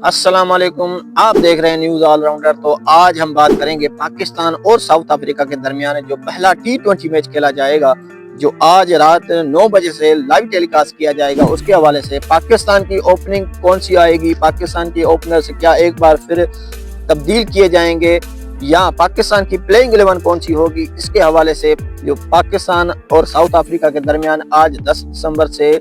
अस्सलाम वालेकुम, आप देख रहे हैं न्यूज़ ऑलराउंडर। तो आज हम बात करेंगे पाकिस्तान और साउथ अफ्रीका के दरमियान जो पहला T20 मैच खेला जाएगा, जो आज रात 9 बजे से लाइव टेलीकास्ट किया जाएगा। उसके हवाले से पाकिस्तान की ओपनिंग कौन सी आएगी, पाकिस्तान की ओपनर से क्या एक बार फिर तब्दील किए जाएंगे या पाकिस्तान की प्लेइंग 11 कौन सी होगी, इसके हवाले से जो पाकिस्तान और साउथ अफ्रीका के दरमियान आज 10 दिसंबर से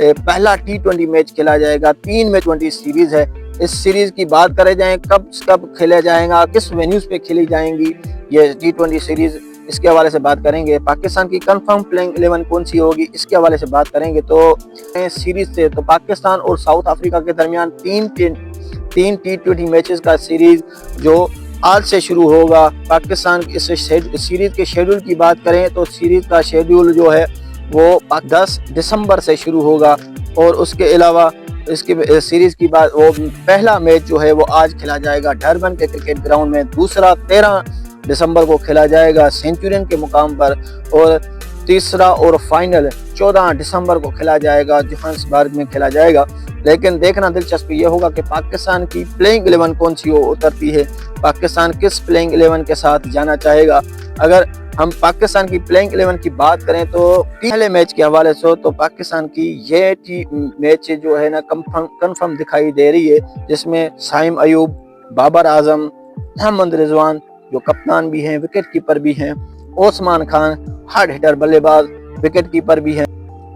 पहला T20 मैच खेला जाएगा। 3 मैच 20 सीरीज है। इस सीरीज की बात करें जाए कब खेला जाएगा, किस वेन्यूज पे खेली जाएंगी ये T20 सीरीज, इसके हवाले से बात करेंगे। पाकिस्तान की कंफर्म प्लेइंग 11 कौन सी होगी, इसके हवाले से बात करेंगे। तो सीरीज से तो पाकिस्तान और साउथ अफ्रीका के दरमियान तीन T20 मैचेस का सीरीज जो आज से शुरू होगा। पाकिस्तान इस सीरीज के शेड्यूल की बात करें तो सीरीज का शेड्यूल जो है वो 10 दिसंबर से शुरू होगा। और उसके अलावा इसकी सीरीज की बात, वो पहला मैच जो है वो आज खेला जाएगा डरबन के क्रिकेट ग्राउंड में। दूसरा 13 दिसंबर को खेला जाएगा सेंचुरियन के मुकाम पर। और तीसरा और फाइनल 14 दिसंबर को खेला जाएगा, जोहान्सबर्ग में खेला जाएगा। लेकिन देखना दिलचस्प ये होगा कि पाकिस्तान की प्लेइंग 11 कौन सी उतरती है, पाकिस्तान किस प्लेइंग 11 के साथ जाना चाहेगा। अगर हम पाकिस्तान की प्लेइंग 11 की बात करें तो पहले मैच के हवाले से तो पाकिस्तान की ये मैच जो है ना कंफर्म दिखाई दे रही है, जिसमें साइम अयूब, बाबर आजम, मोहम्मद रिजवान जो कप्तान भी हैं, विकेट कीपर भी हैं, ओस्मान खान हार्ड हिटर बल्लेबाज विकेट कीपर भी हैं,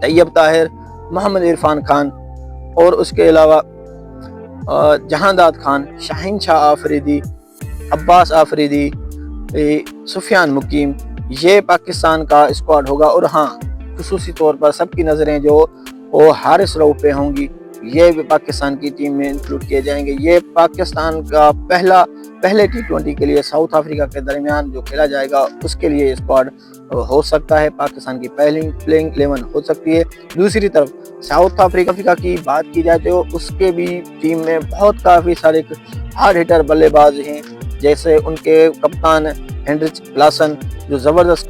तैयब ताहिर, मोहम्मद इरफान खान और उसके अलावा जहांदाद खान, शाहीन शाह आफरीदी, अब्बास आफरीदी, सुफियान मुकीम, ये पाकिस्तान का स्क्वाड होगा। और हाँ, खुसूसी तौर पर सबकी नज़रें जो वो हारिस रऊफ पे होंगी, ये भी पाकिस्तान की टीम में इंक्लूड किए जाएंगे। ये पाकिस्तान का पहले T20 के लिए साउथ अफ्रीका के दरमियान जो खेला जाएगा उसके लिए स्क्वाड हो सकता है, पाकिस्तान की प्लेइंग 11 हो सकती है। दूसरी तरफ साउथ अफ्रीका की बात की जाए तो उसके भी टीम में काफ़ी सारे हार्ड हिटर बल्लेबाज हैं, जैसे उनके कप्तान हेनरिच क्लासन जो ज़बरदस्त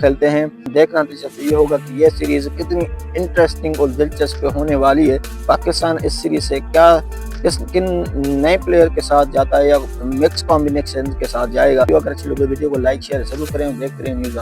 खेलते हैं। देखना दिलचस्प ये होगा कि ये सीरीज़ कितनी इंटरेस्टिंग और दिलचस्प होने वाली है। पाकिस्तान इस सीरीज़ से किन नए प्लेयर के साथ जाता है या मिक्स कॉम्बिनेशन के साथ जाएगा। अगर अच्छी लगे वीडियो को लाइक शेयर जरूर करें। देखते रहें न्यूज़।